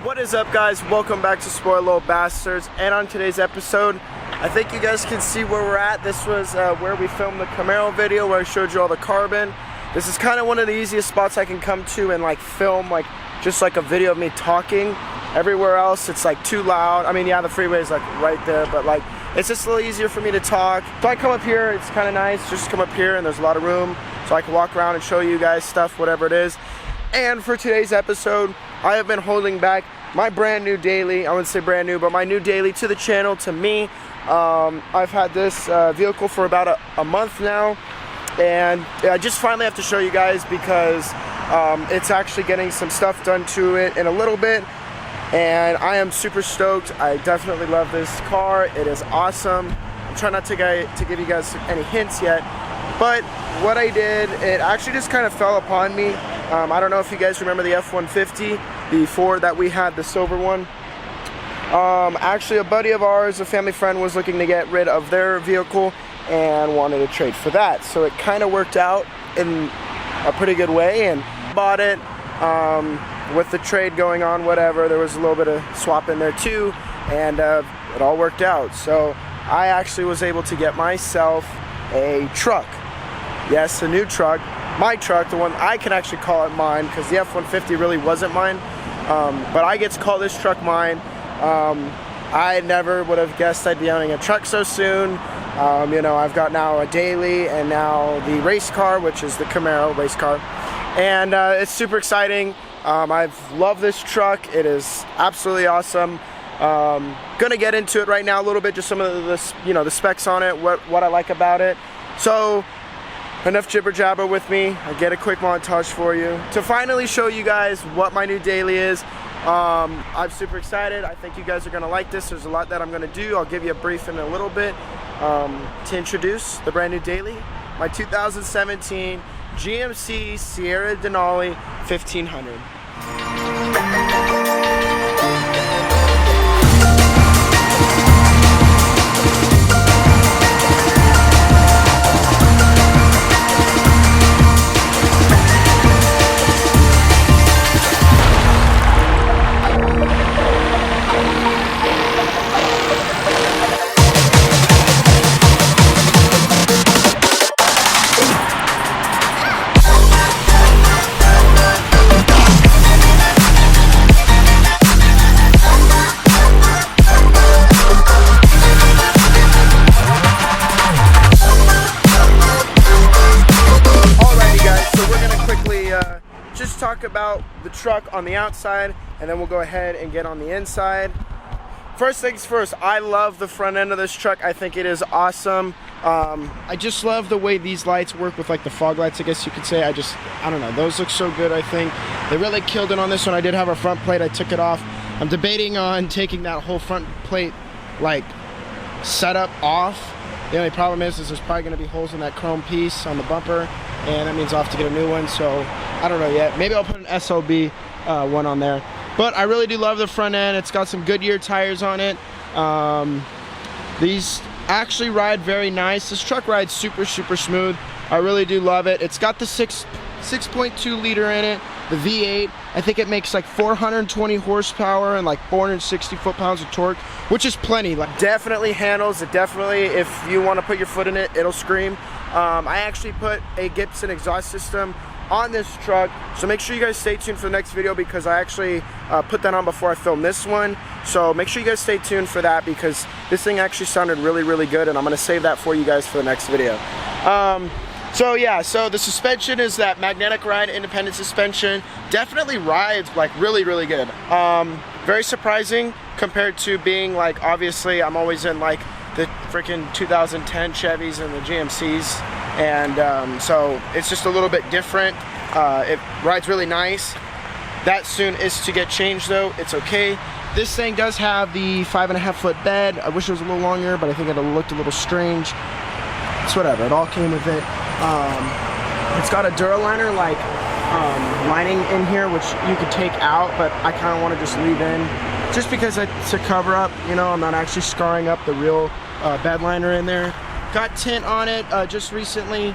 What is up, guys? Welcome back to Spoiled Little Bastards. And on today's episode, I think you guys can see where we're at. This was where we filmed the Camaro video where I showed you all the carbon. This is kind of one of the easiest spots I can come to and like film just like a video of me talking. Everywhere else it's like too loud. I mean, yeah, the freeway is like right there, but like it's just a little easier for me to talk. So I come up here, it's kind of nice just to come up here, and there's a lot of room so I can walk around and show you guys stuff, whatever it is. And for today's episode, I have been holding back my brand new daily. I wouldn't say brand new, but my new daily to the channel, to me. I've had this vehicle for about a month now, and I just finally have to show you guys because it's actually getting some stuff done to it in a little bit, and I am super stoked. I definitely love this car. It is awesome. I'm trying not to give you guys any hints yet, but what I did, it actually just kind of fell upon me. I don't know if you guys remember the F-150, the Ford that we had, the silver one. Actually, a buddy of ours, a family friend, was looking to get rid of their vehicle and wanted to trade for that. So it kind of worked out in a pretty good way, and bought it. With the trade going on, whatever, there was a little bit of swap in there too, and it all worked out. So I actually was able to get myself a truck. Yes, a new truck. My truck, the one I can actually call it mine, because the F-150 really wasn't mine, but I get to call this truck mine. I never would have guessed I'd be owning a truck so soon. You know, I've got now a daily and now the race car, which is the Camaro race car, and it's super exciting. I've loved this truck. It is absolutely awesome. Gonna get into it right now a little bit, just some of the specs on it, what I like about it. So enough jibber jabber with me. I get a quick montage for you to finally show you guys what my new daily is. I'm super excited. I think you guys are gonna like this. There's a lot that I'm gonna do. I'll give you a brief in a little bit to introduce the brand new daily, my 2017 GMC Sierra Denali 1500. Just talk about the truck on the outside, and then we'll go ahead and get on the inside. First things first, I love the front end of this truck. I think it is awesome. I just love the way these lights work with like the fog lights, I guess you could say. I don't know, those look so good. I think they really killed it on this one. I did have a front plate, I took it off. I'm debating on taking that whole front plate like setup off. The only problem is there's probably going to be holes in that chrome piece on the bumper, and that means I'll have to get a new one. So I don't know yet. Maybe I'll put an SLB one on there. But I really do love the front end. It's got some Goodyear tires on it. These actually ride very nice. This truck rides super smooth. I really do love it. It's got the 6.2 liter in it, the V8. I think it makes like 420 horsepower and like 460 foot-pounds of torque, which is plenty. Like, definitely handles. It definitely, if you want to put your foot in it, it'll scream. I actually put a Gibson exhaust system on this truck, so make sure you guys stay tuned for the next video, because I actually put that on before I filmed this one. So make sure you guys stay tuned for that, because this thing actually sounded really good, and I'm going to save that for you guys for the next video. So yeah, so the suspension is that magnetic ride independent suspension. Definitely rides like really good. Very surprising compared to being like, obviously I'm always in like the freaking 2010 Chevys and the GMCs, and so it's just a little bit different. It rides really nice. That soon is to get changed though. It's okay. This thing does have the 5.5 foot bed. I wish it was a little longer, but I think it looked a little strange. It's whatever, it all came with it. It's got a Duraliner like lining in here, which you could take out, but I kind of want to just leave in, just because it's a cover up, you know. I'm not actually scarring up the real bed liner in there. Got tint on it just recently.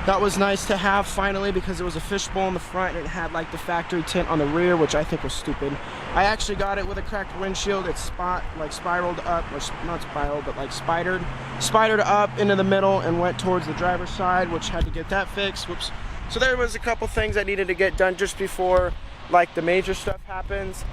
That was nice to have finally, because it was a fishbowl in the front and it had like the factory tint on the rear, which I think was stupid. I actually got it with a cracked windshield. It spiraled up, or not spiraled, but like spidered up into the middle and went towards the driver's side, which had to get that fixed. Whoops. So there was a couple things that needed to get done just before like the major stuff happens.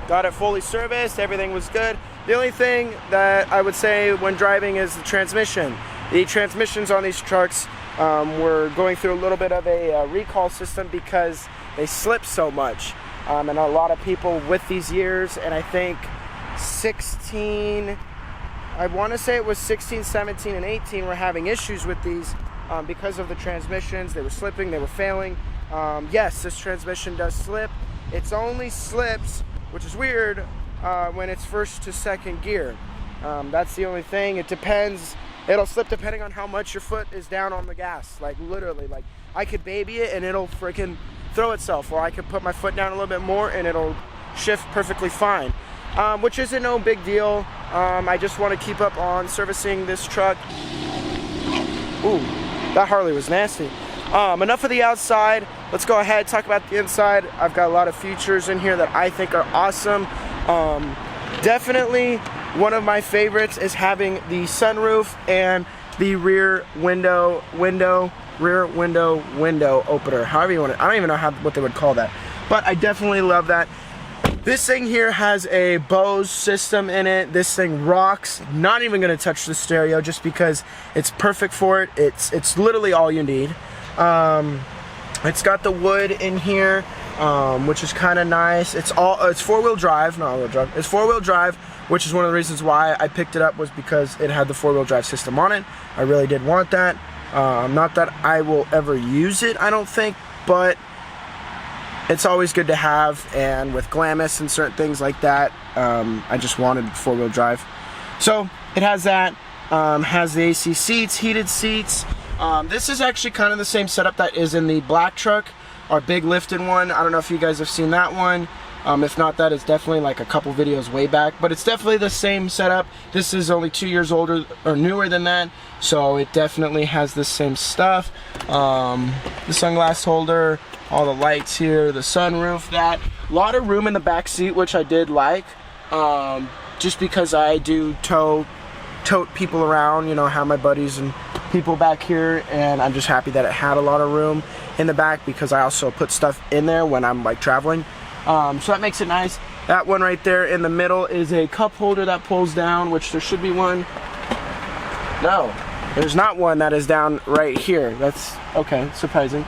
Got it fully serviced, everything was good. The only thing that I would say when driving is the transmission. The transmissions on these trucks were going through a little bit of a recall system because they slip so much. And a lot of people with these years, and I think 16, I want to say it was 16, 17, and 18 were having issues with these because of the transmissions. They were slipping, they were failing. Yes, this transmission does slip. It's only slips, which is weird, when it's first to second gear. That's the only thing. It depends. It'll slip depending on how much your foot is down on the gas. Like literally, like I could baby it and it'll freaking throw itself, or I could put my foot down a little bit more and it'll shift perfectly fine, which isn't no big deal. I just want to keep up on servicing this truck. Ooh, that Harley was nasty. Enough of the outside. Let's go ahead and talk about the inside. I've got a lot of features in here that I think are awesome. Definitely one of my favorites is having the sunroof and the rear window opener, however you want it. I don't even know what they would call that, but I definitely love that. This thing here has a Bose system in it. This thing rocks. Not even gonna touch the stereo just because it's perfect for it. It's literally all you need. It's got the wood in here, which is kind of nice. It's four-wheel drive, not all-wheel drive. It's four-wheel drive, which is one of the reasons why I picked it up, was because it had the four-wheel drive system on it. I really did want that. Not that I will ever use it, I don't think, but it's always good to have. And with Glamis and certain things like that, I just wanted four-wheel drive. So it has that. Has the AC seats, heated seats. This is actually kind of the same setup that is in the black truck, our big lifted one. I don't know if you guys have seen that one. If not, that is definitely like a couple videos way back, but it's definitely the same setup. This is only 2 years older or newer than that, so it definitely has the same stuff. The sunglass holder, all the lights here, the sunroof, that. A lot of room in the back seat, which I did like, just because I do tote people around, you know, have my buddies and people back here, and I'm just happy that it had a lot of room in the back because I also put stuff in there when I'm like traveling. So that makes it nice. That one right there in the middle is a cup holder that pulls down, which there should be one. No, there's not one that is down right here. That's okay, surprising.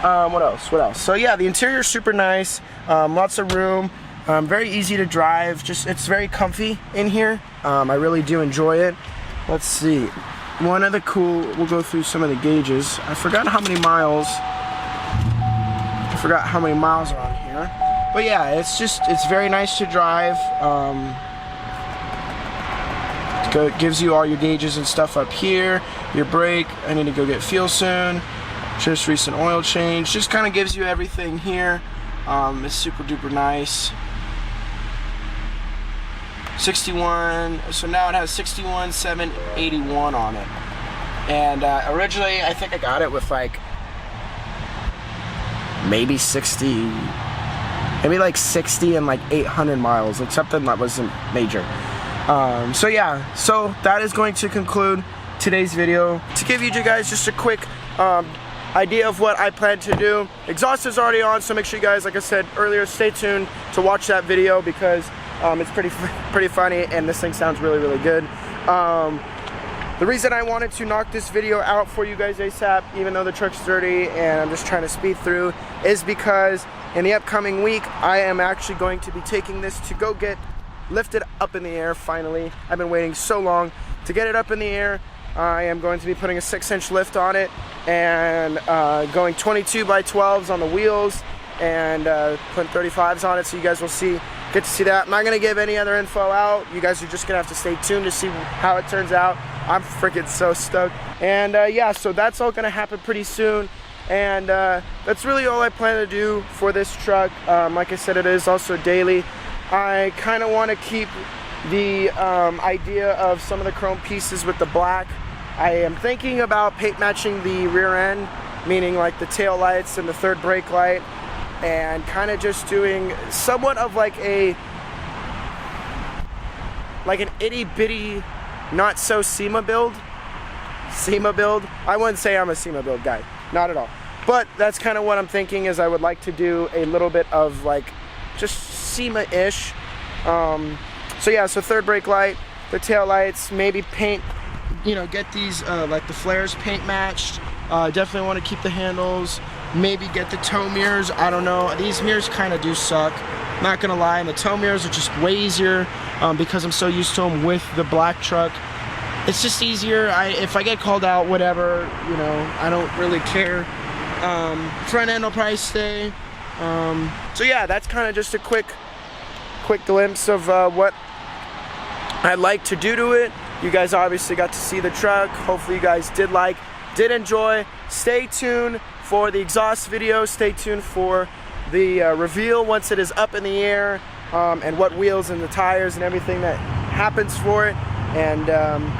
What else? So yeah, the interior is super nice. Lots of room. Very easy to drive. It's very comfy in here. I really do enjoy it. Let's see. One of the we'll go through some of the gauges. I forgot how many miles are on here. But yeah, it's very nice to drive. It gives you all your gauges and stuff up here. Your brake, I need to go get fuel soon. Just recent oil change. Just kind of gives you everything here. It's super duper nice. 61, so now it has 61,781 on it. And originally I think I got it with like maybe 60 and like 800 miles, like something that wasn't major. So yeah, so that is going to conclude today's video. To give you guys just a quick idea of what I plan to do. Exhaust is already on, so make sure you guys, like I said earlier, stay tuned to watch that video because it's pretty funny and this thing sounds really, really good. The reason I wanted to knock this video out for you guys ASAP, even though the truck's dirty and I'm just trying to speed through, is because in the upcoming week, I am actually going to be taking this to go get lifted up in the air finally. I've been waiting so long to get it up in the air. I am going to be putting a 6-inch lift on it and going 22 by 12s on the wheels and putting 35s on it, so you guys will get to see that. I'm not going to give any other info out. You guys are just going to have to stay tuned to see how it turns out. I'm freaking so stoked. And yeah, so that's all going to happen pretty soon. And that's really all I plan to do for this truck. Like I said, it is also daily. I kind of want to keep the idea of some of the chrome pieces with the black I am thinking about paint matching the rear end, meaning like the tail lights and the third brake light, and kind of just doing somewhat of like an itty bitty, not so SEMA build. I wouldn't say I'm a SEMA build guy, not at all. But that's kind of what I'm thinking, is I would like to do a little bit of like just SEMA-ish. So yeah, so third brake light, the tail lights, maybe paint, get these like the flares paint matched. Definitely want to keep the handles, maybe get the tow mirrors. I don't know, these mirrors kind of do suck, not gonna lie, and the tow mirrors are just way easier because I'm so used to them with the black truck. It's just easier. If I get called out, whatever, I don't really care. Front end will probably stay. So yeah, that's kind of just a quick glimpse of what I'd like to do to it. You guys obviously got to see the truck. Hopefully you guys did enjoy. Stay tuned for the exhaust video. Stay tuned for the reveal once it is up in the air, and what wheels and the tires and everything that happens for it. And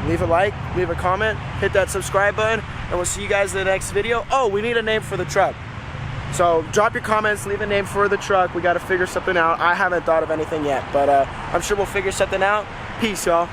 leave a like, leave a comment, hit that subscribe button, and we'll see you guys in the next video. Oh, we need a name for the truck. So drop your comments, leave a name for the truck. We got to figure something out. I haven't thought of anything yet, but I'm sure we'll figure something out. Peace, y'all.